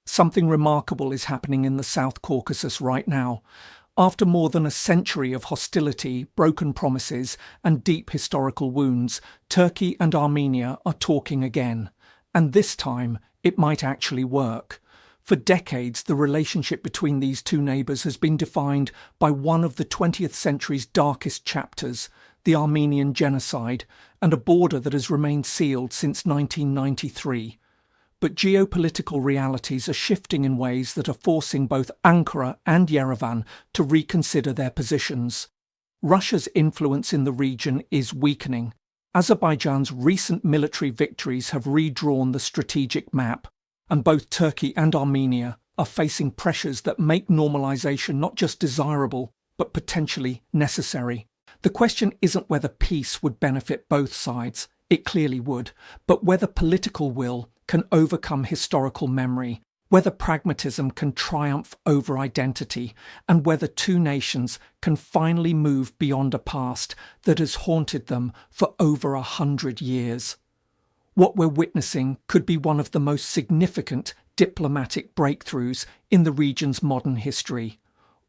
Something remarkable is happening in the South Caucasus right now. After more than a century of hostility, broken promises, and deep historical wounds, Turkey and Armenia are talking again. And this time, it might actually work. For decades, the relationship between these two neighbours has been defined by one of the 20th century's darkest chapters, the Armenian Genocide, and a border that has remained sealed since 1993. But geopolitical realities are shifting in ways that are forcing both Ankara and Yerevan to reconsider their positions. Russia's influence in the region is weakening. Azerbaijan's recent military victories have redrawn the strategic map, and both Turkey and Armenia are facing pressures that make normalization not just desirable, but potentially necessary. The question isn't whether peace would benefit both sides. It clearly would, but whether political will can overcome historical memory, whether pragmatism can triumph over identity, and whether two nations can finally move beyond a past that has haunted them for over 100 years. What we're witnessing could be one of the most significant diplomatic breakthroughs in the region's modern history,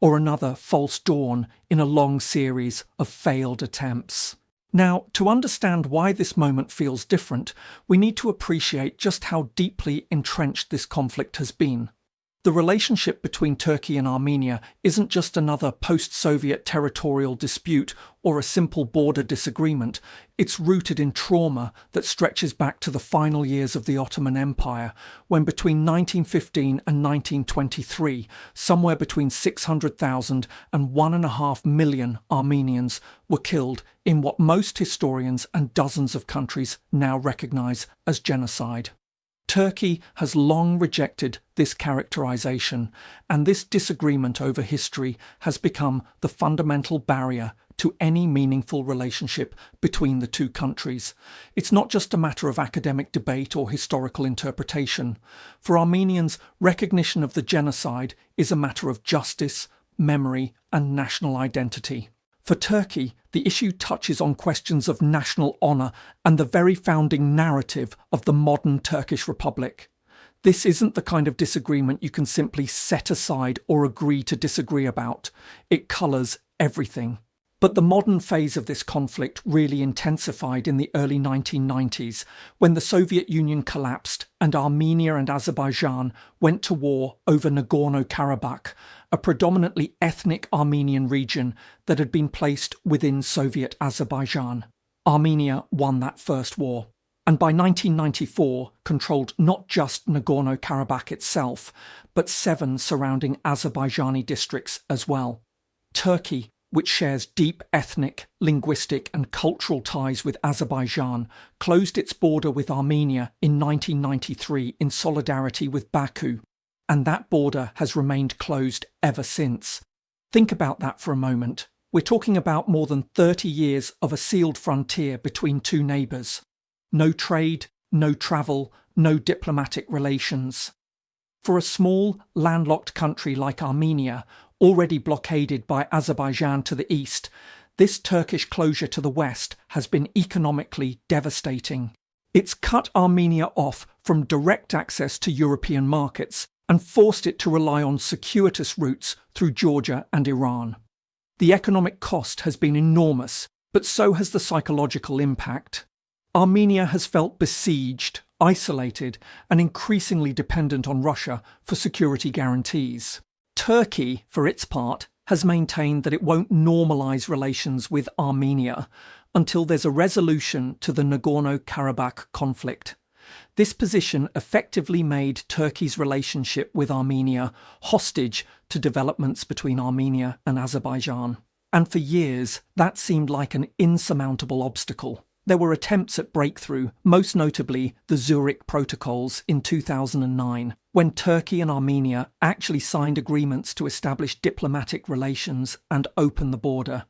or another false dawn in a long series of failed attempts. Now, to understand why this moment feels different, we need to appreciate just how deeply entrenched this conflict has been. The relationship between Turkey and Armenia isn't just another post-Soviet territorial dispute or a simple border disagreement. It's rooted in trauma that stretches back to the final years of the Ottoman Empire, when between 1915 and 1923, somewhere between 600,000 and 1.5 million Armenians were killed in what most historians and dozens of countries now recognise as genocide. Turkey has long rejected this characterization, and this disagreement over history has become the fundamental barrier to any meaningful relationship between the two countries. It's not just a matter of academic debate or historical interpretation. For Armenians, recognition of the genocide is a matter of justice, memory, and national identity. For Turkey, the issue touches on questions of national honour and the very founding narrative of the modern Turkish Republic. This isn't the kind of disagreement you can simply set aside or agree to disagree about. It colours everything. But the modern phase of this conflict really intensified in the early 1990s, when the Soviet Union collapsed and Armenia and Azerbaijan went to war over Nagorno-Karabakh, a predominantly ethnic Armenian region that had been placed within Soviet Azerbaijan. Armenia won that first war, and by 1994 controlled not just Nagorno-Karabakh itself, but 7 surrounding Azerbaijani districts as well. Turkey, which shares deep ethnic, linguistic and cultural ties with Azerbaijan, closed its border with Armenia in 1993 in solidarity with Baku, and that border has remained closed ever since. Think about that for a moment. We're talking about more than 30 years of a sealed frontier between two neighbours. No trade, no travel, no diplomatic relations. For a small, landlocked country like Armenia, already blockaded by Azerbaijan to the east, this Turkish closure to the west has been economically devastating. It's cut Armenia off from direct access to European markets and forced it to rely on circuitous routes through Georgia and Iran. The economic cost has been enormous, but so has the psychological impact. Armenia has felt besieged, isolated, and increasingly dependent on Russia for security guarantees. Turkey, for its part, has maintained that it won't normalise relations with Armenia until there's a resolution to the Nagorno-Karabakh conflict. This position effectively made Turkey's relationship with Armenia hostage to developments between Armenia and Azerbaijan. And for years, that seemed like an insurmountable obstacle. There were attempts at breakthrough, most notably the Zurich Protocols in 2009, when Turkey and Armenia actually signed agreements to establish diplomatic relations and open the border.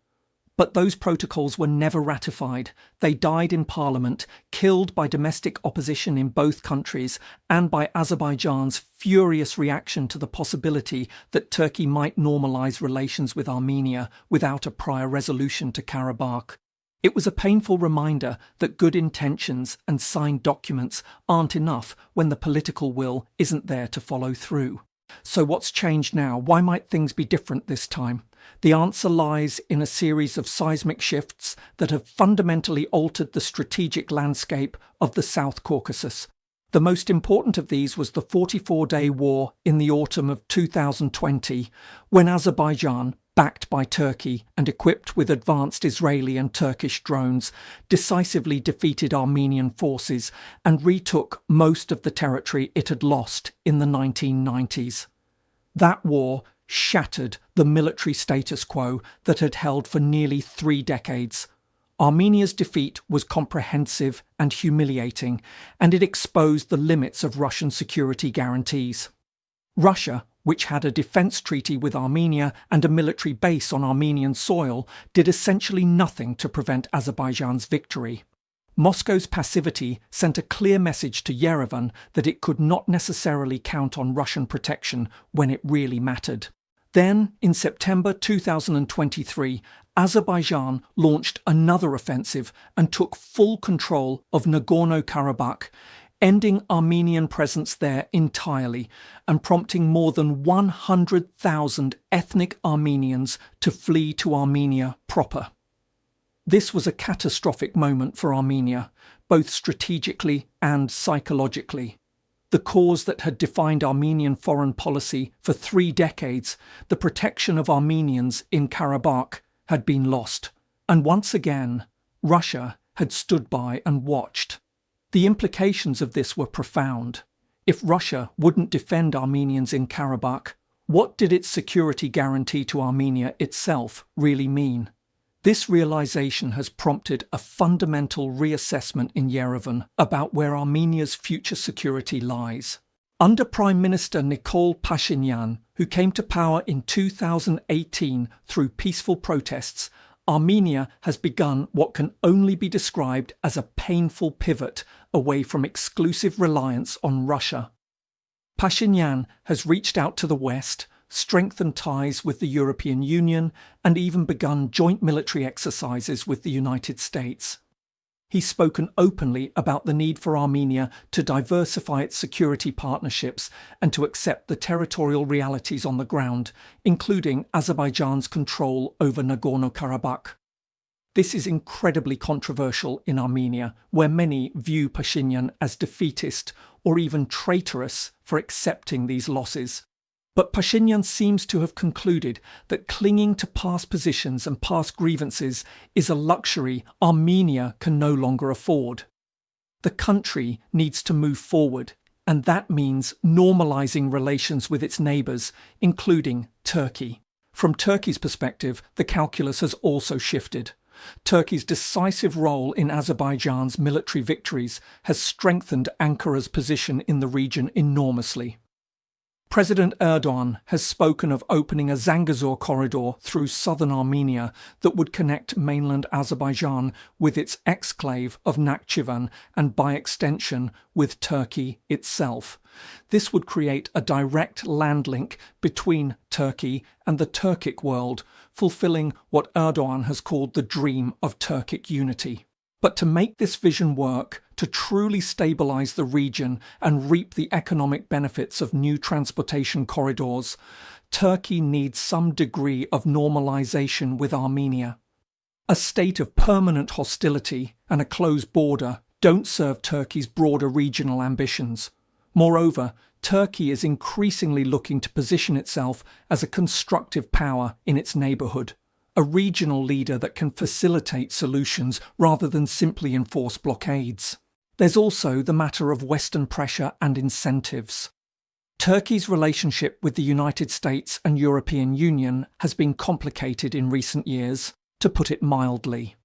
But those protocols were never ratified. They died in parliament, killed by domestic opposition in both countries and by Azerbaijan's furious reaction to the possibility that Turkey might normalise relations with Armenia without a prior resolution to Karabakh. It was a painful reminder that good intentions and signed documents aren't enough when the political will isn't there to follow through. So what's changed now? Why might things be different this time? The answer lies in a series of seismic shifts that have fundamentally altered the strategic landscape of the South Caucasus. The most important of these was the 44-day war in the autumn of 2020, when Azerbaijan, backed by Turkey and equipped with advanced Israeli and Turkish drones, decisively defeated Armenian forces and retook most of the territory it had lost in the 1990s. That war shattered the military status quo that had held for nearly 3 decades. Armenia's defeat was comprehensive and humiliating, and it exposed the limits of Russian security guarantees. Russia, which had a defence treaty with Armenia and a military base on Armenian soil, did essentially nothing to prevent Azerbaijan's victory. Moscow's passivity sent a clear message to Yerevan that it could not necessarily count on Russian protection when it really mattered. Then, in September 2023, Azerbaijan launched another offensive and took full control of Nagorno-Karabakh, ending Armenian presence there entirely and prompting more than 100,000 ethnic Armenians to flee to Armenia proper. This was a catastrophic moment for Armenia, both strategically and psychologically. The cause that had defined Armenian foreign policy for 3 decades, the protection of Armenians in Karabakh, had been lost. And once again, Russia had stood by and watched. The implications of this were profound. If Russia wouldn't defend Armenians in Karabakh, what did its security guarantee to Armenia itself really mean? This realization has prompted a fundamental reassessment in Yerevan about where Armenia's future security lies. Under Prime Minister Nikol Pashinyan, who came to power in 2018 through peaceful protests, Armenia has begun what can only be described as a painful pivot away from exclusive reliance on Russia. Pashinyan has reached out to the West, strengthened ties with the European Union, and even begun joint military exercises with the United States. He's spoken openly about the need for Armenia to diversify its security partnerships and to accept the territorial realities on the ground, including Azerbaijan's control over Nagorno-Karabakh. This is incredibly controversial in Armenia, where many view Pashinyan as defeatist or even traitorous for accepting these losses. But Pashinyan seems to have concluded that clinging to past positions and past grievances is a luxury Armenia can no longer afford. The country needs to move forward, and that means normalizing relations with its neighbours, including Turkey. From Turkey's perspective, the calculus has also shifted. Turkey's decisive role in Azerbaijan's military victories has strengthened Ankara's position in the region enormously. President Erdogan has spoken of opening a Zangezur corridor through southern Armenia that would connect mainland Azerbaijan with its exclave of Nakhchivan and, by extension, with Turkey itself. This would create a direct land link between Turkey and the Turkic world, fulfilling what Erdogan has called the dream of Turkic unity. But to make this vision work, to truly stabilise the region and reap the economic benefits of new transportation corridors, Turkey needs some degree of normalisation with Armenia. A state of permanent hostility and a closed border don't serve Turkey's broader regional ambitions. Moreover, Turkey is increasingly looking to position itself as a constructive power in its neighbourhood, a regional leader that can facilitate solutions rather than simply enforce blockades. There's also the matter of Western pressure and incentives. Turkey's relationship with the United States and European Union has been complicated in recent years, to put it mildly.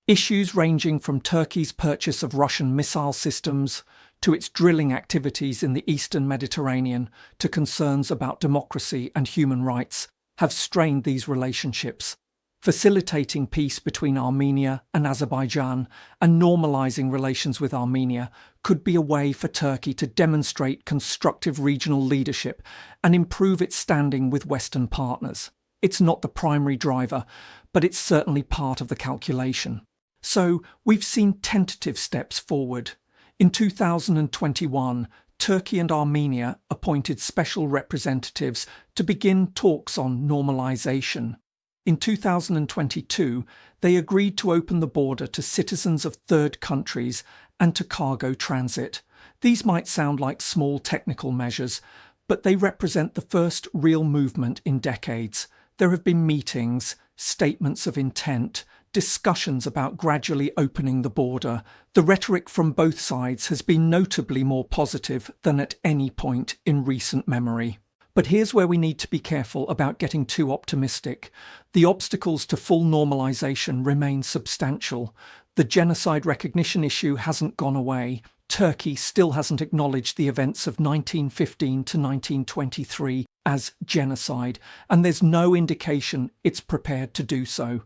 Issues ranging from Turkey's purchase of Russian missile systems to its drilling activities in the Eastern Mediterranean to concerns about democracy and human rights have strained these relationships. Facilitating peace between Armenia and Azerbaijan and normalising relations with Armenia could be a way for Turkey to demonstrate constructive regional leadership and improve its standing with Western partners. It's not the primary driver, but it's certainly part of the calculation. So we've seen tentative steps forward. In 2021, Turkey and Armenia appointed special representatives to begin talks on normalization. In 2022, they agreed to open the border to citizens of third countries and to cargo transit. These might sound like small technical measures, but they represent the first real movement in decades. There have been meetings, statements of intent, discussions about gradually opening the border. The rhetoric from both sides has been notably more positive than at any point in recent memory. But here's where we need to be careful about getting too optimistic. The obstacles to full normalization remain substantial. The genocide recognition issue hasn't gone away. Turkey still hasn't acknowledged the events of 1915 to 1923 as genocide, and there's no indication it's prepared to do so.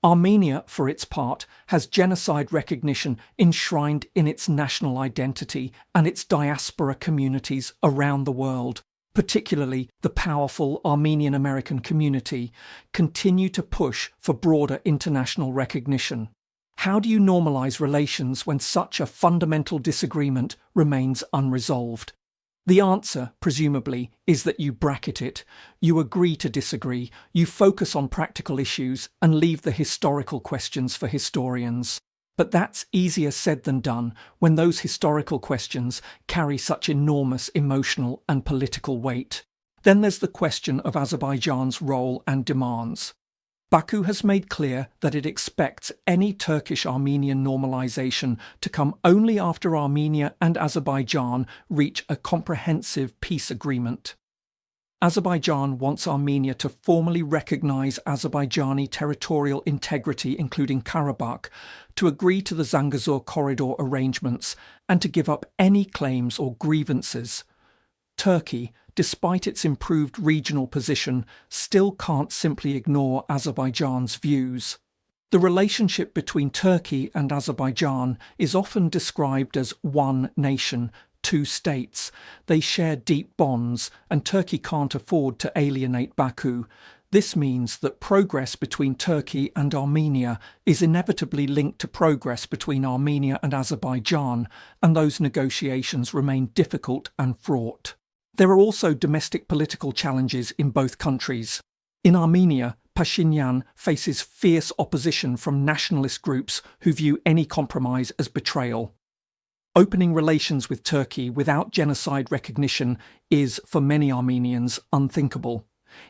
Armenia, for its part, has genocide recognition enshrined in its national identity and its diaspora communities around the world. Particularly the powerful Armenian American community, continue to push for broader international recognition. How do you normalize relations when such a fundamental disagreement remains unresolved? The answer, presumably, is that you bracket it, you agree to disagree, you focus on practical issues and leave the historical questions for historians. But that's easier said than done when those historical questions carry such enormous emotional and political weight. Then there's the question of Azerbaijan's role and demands. Baku has made clear that it expects any Turkish-Armenian normalization to come only after Armenia and Azerbaijan reach a comprehensive peace agreement. Azerbaijan wants Armenia to formally recognize Azerbaijani territorial integrity, including Karabakh, to agree to the Zangezur corridor arrangements, and to give up any claims or grievances. Turkey, despite its improved regional position, still can't simply ignore Azerbaijan's views. The relationship between Turkey and Azerbaijan is often described as one nation, two states. They share deep bonds, and Turkey can't afford to alienate Baku. This means that progress between Turkey and Armenia is inevitably linked to progress between Armenia and Azerbaijan, and those negotiations remain difficult and fraught. There are also domestic political challenges in both countries. In Armenia, Pashinyan faces fierce opposition from nationalist groups who view any compromise as betrayal. Opening relations with Turkey without genocide recognition is, for many Armenians, unthinkable.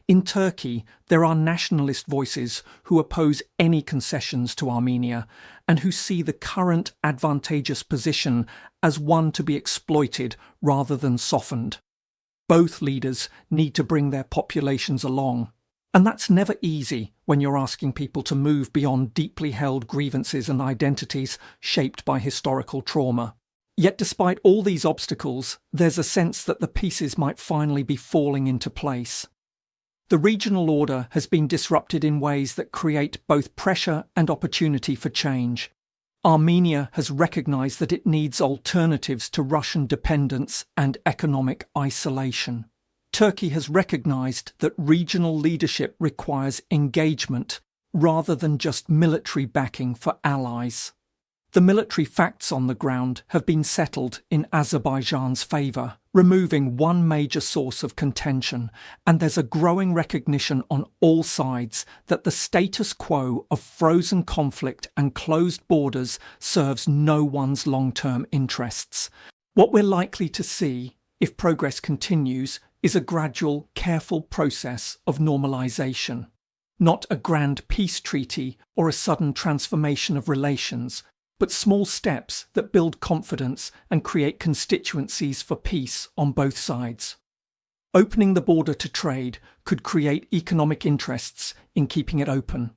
In Turkey, there are nationalist voices who oppose any concessions to Armenia and who see the current advantageous position as one to be exploited rather than softened. Both leaders need to bring their populations along. And that's never easy when you're asking people to move beyond deeply held grievances and identities shaped by historical trauma. Yet despite all these obstacles, there's a sense that the pieces might finally be falling into place. The regional order has been disrupted in ways that create both pressure and opportunity for change. Armenia has recognized that it needs alternatives to Russian dependence and economic isolation. Turkey has recognized that regional leadership requires engagement rather than just military backing for allies. The military facts on the ground have been settled in Azerbaijan's favour, removing one major source of contention, and there's a growing recognition on all sides that the status quo of frozen conflict and closed borders serves no one's long-term interests. What we're likely to see, if progress continues, is a gradual, careful process of normalisation. Not a grand peace treaty or a sudden transformation of relations, but small steps that build confidence and create constituencies for peace on both sides. Opening the border to trade could create economic interests in keeping it open.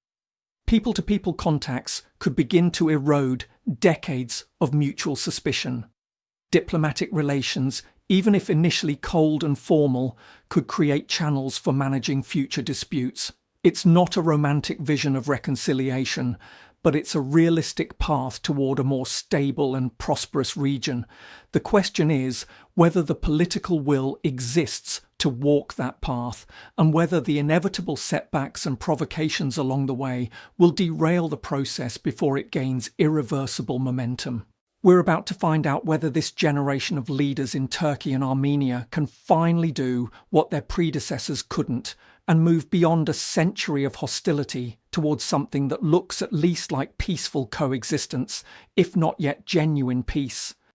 People-to-people contacts could begin to erode decades of mutual suspicion. Diplomatic relations, even if initially cold and formal, could create channels for managing future disputes. It's not a romantic vision of reconciliation, but it's a realistic path toward a more stable and prosperous region. The question is whether the political will exists to walk that path, and whether the inevitable setbacks and provocations along the way will derail the process before it gains irreversible momentum. We're about to find out whether this generation of leaders in Turkey and Armenia can finally do what their predecessors couldn't and move beyond a century of hostility towards something that looks at least like peaceful coexistence, if not yet genuine peace.